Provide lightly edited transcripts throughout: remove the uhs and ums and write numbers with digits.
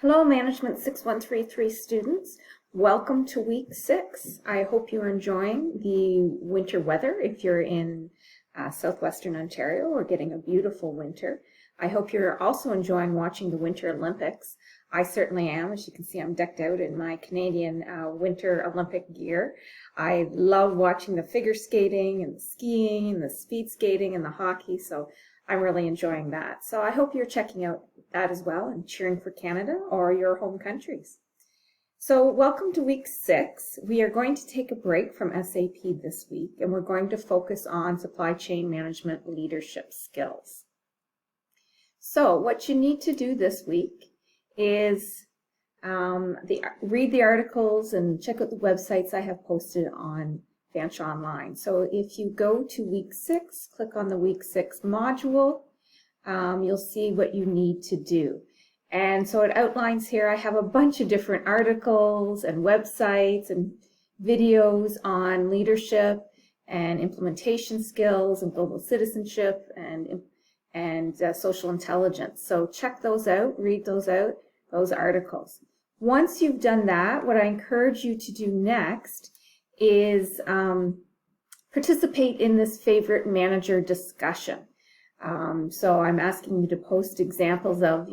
Hello, Management 6133 students. Welcome to week 6. I hope you're enjoying the winter weather if you're in southwestern Ontario or getting a beautiful winter. I hope you're also enjoying watching the Winter Olympics. I certainly am. As you can see, I'm decked out in my Canadian Winter Olympic gear. I love watching the figure skating and the skiing and the speed skating and the hockey, so I'm really enjoying that. So I hope you're checking out that as well and cheering for Canada or your home countries. So welcome to week 6. We are going to take a break from SAP this week, and we're going to focus on supply chain management leadership skills. So what you need to do this week is read the articles and check out the websites I have posted on Vanch Online. So if you go to week 6, click on the week 6 module, you'll see what you need to do. And so it outlines here, I have a bunch of different articles and websites and videos on leadership and implementation skills and global citizenship and social intelligence. So check those out, read those out, those articles. Once you've done that, what I encourage you to do next is participate in this favorite manager discussion. So I'm asking you to post examples of,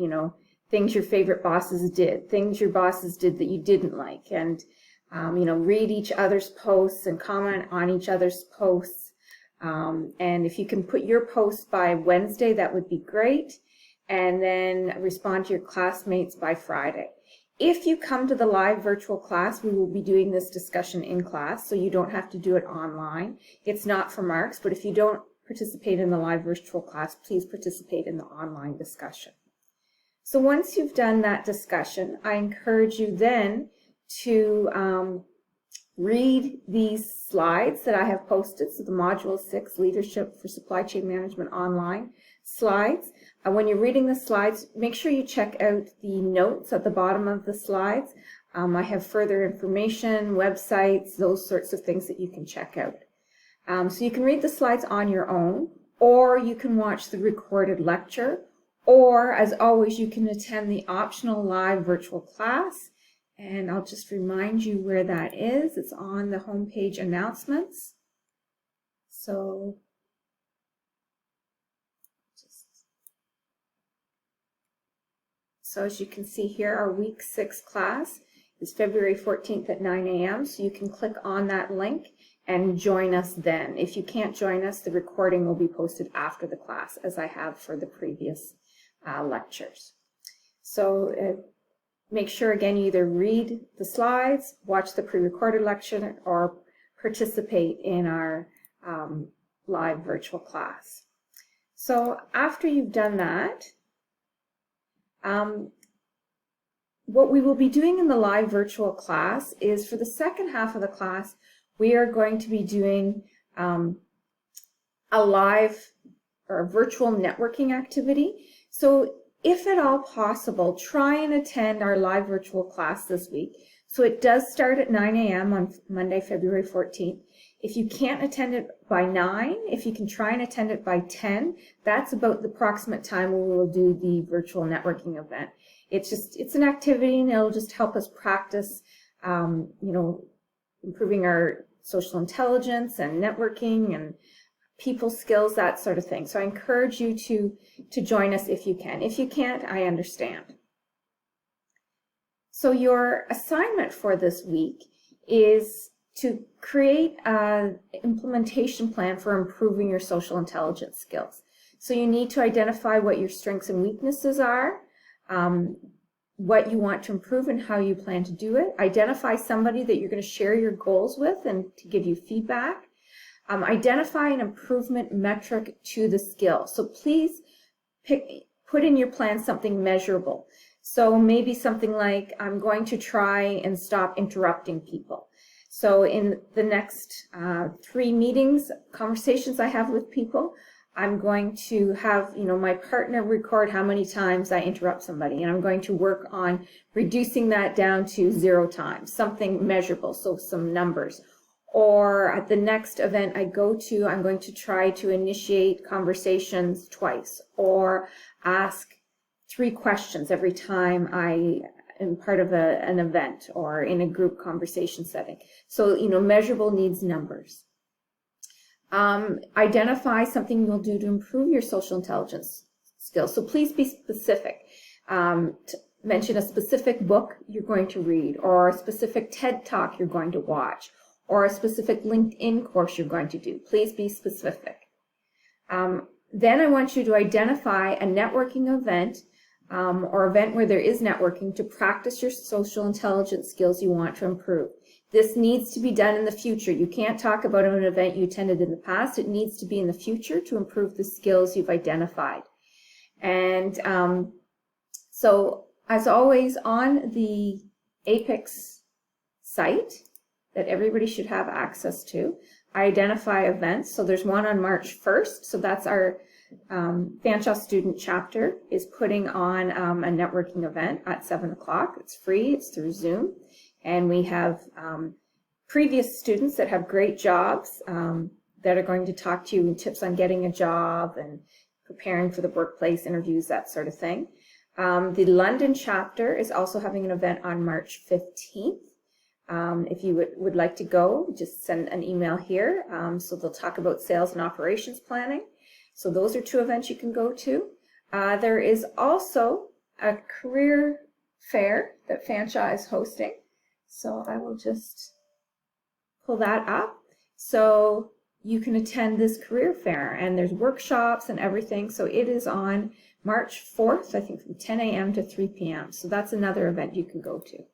things your favorite bosses did, things your bosses did that you didn't like, and, read each other's posts and comment on each other's posts. And if you can put your post by Wednesday, that would be great. And then respond to your classmates by Friday. If you come to the live virtual class, we will be doing this discussion in class, so you don't have to do it online. It's not for marks, but if you don't participate in the live virtual class, please participate in the online discussion. So once you've done that discussion, I encourage you then to read these slides that I have posted. So the Module 6, Leadership for Supply Chain Management Online slides. When you're reading the slides, make sure you check out the notes at the bottom of the slides. I have further information, websites, those sorts of things that you can check out. So you can read the slides on your own, or you can watch the recorded lecture, or as always, you can attend the optional live virtual class. And I'll just remind you where that is. It's on the homepage announcements. So as you can see here, our week 6 class is February 14th at 9 a.m. So you can click on that link and join us then. If you can't join us, the recording will be posted after the class, as I have for the previous lectures. So make sure, again, you either read the slides, watch the pre-recorded lecture, or participate in our live virtual class. So after you've done that, what we will be doing in the live virtual class is, for the second half of the class, we are going to be doing a live or a virtual networking activity. So if at all possible, try and attend our live virtual class this week. So it does start at 9 a.m. on Monday, February 14th. If you can't attend it by 9, if you can try and attend it by 10, that's about the approximate time when we will do the virtual networking event. It's an activity, and it'll just help us practice, improving our social intelligence and networking and people skills, that sort of thing. So I encourage you to join us if you can. If you can't, I understand. So your assignment for this week is to create an implementation plan for improving your social intelligence skills. So you need to identify what your strengths and weaknesses are, what you want to improve and how you plan to do it. Identify somebody that you're going to share your goals with and to give you feedback. Identify an improvement metric to the skill. So please put in your plan something measurable. So maybe something like, I'm going to try and stop interrupting people. So in the next 3 conversations I have with people, I'm going to have, my partner record how many times I interrupt somebody, and I'm going to work on reducing that down to 0 times, something measurable, so some numbers. Or at the next event I go to, I'm going to try to initiate conversations twice, or ask 3 questions every time I in part of an event or in a group conversation setting. So, measurable needs numbers. Identify something you'll do to improve your social intelligence skills. So please be specific. Mention a specific book you're going to read, or a specific TED Talk you're going to watch, or a specific LinkedIn course you're going to do. Please be specific. Then I want you to identify a networking event or event where there is networking to practice your social intelligence skills you want to improve. This needs to be done in the future. You can't talk about an event you attended in the past. It needs to be in the future to improve the skills you've identified. And so, as always, on the APICS site that everybody should have access to, I identify events. So there's one on March 1st. So that's our Fanshawe student chapter is putting on a networking event at 7 o'clock. It's free. It's through Zoom. And we have previous students that have great jobs that are going to talk to you and tips on getting a job and preparing for the workplace interviews, that sort of thing. The London chapter is also having an event on March 15th. If you would like to go, just send an email here. So they'll talk about sales and operations planning. So those are 2 events you can go to. There is also a career fair that Fanshawe is hosting. So I will just pull that up. So you can attend this career fair, and there's workshops and everything. So it is on March 4th, I think from 10 a.m. to 3 p.m. So that's another event you can go to.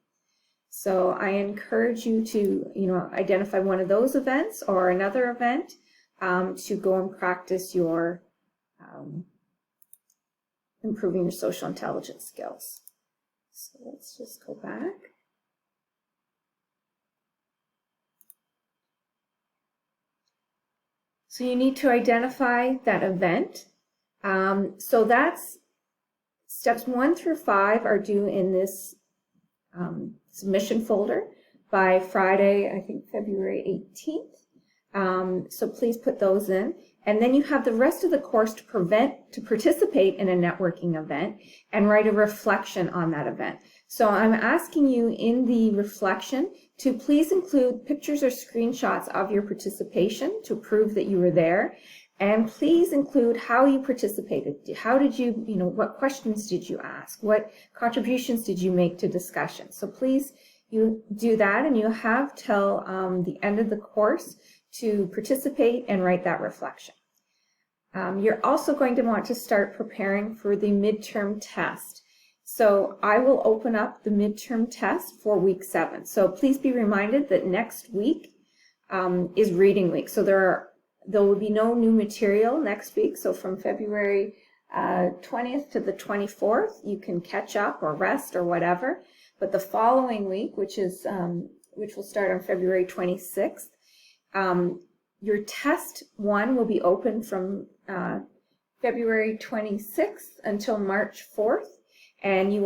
So I encourage you to, identify one of those events or another event to go and practice your improving your social intelligence skills. So let's just go back. So you need to identify that event. So that's steps 1 through 5 are due in this submission folder by Friday, I think February 18th. So please put those in. And then you have the rest of the course to participate in a networking event and write a reflection on that event. So I'm asking you in the reflection to please include pictures or screenshots of your participation to prove that you were there. And please include how you participated. How did you, what questions did you ask? What contributions did you make to discussion? So please, you do that, and you have till the end of the course to participate and write that reflection. You're also going to want to start preparing for the midterm test. So I will open up the midterm test for week 7. So please be reminded that next week is reading week. So there will be no new material next week. So from February 20th to the 24th, you can catch up or rest or whatever. But the following week, which will start on February 26th, your test 1 will be open from February 26th until March 4th. And you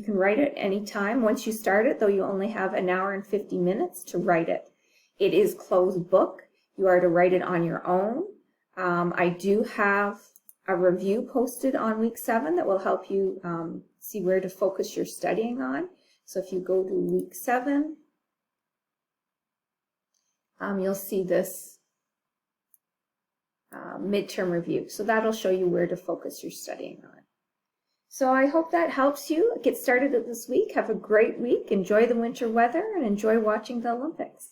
can write it anytime. Once you start it, though, you only have an hour and 50 minutes to write it. It is closed book. You are to write it on your own. I do have a review posted on week 7 that will help you see where to focus your studying on. So if you go to week 7, you'll see this midterm review. So that'll show you where to focus your studying on. So I hope that helps you get started this week. Have a great week. Enjoy the winter weather and enjoy watching the Olympics.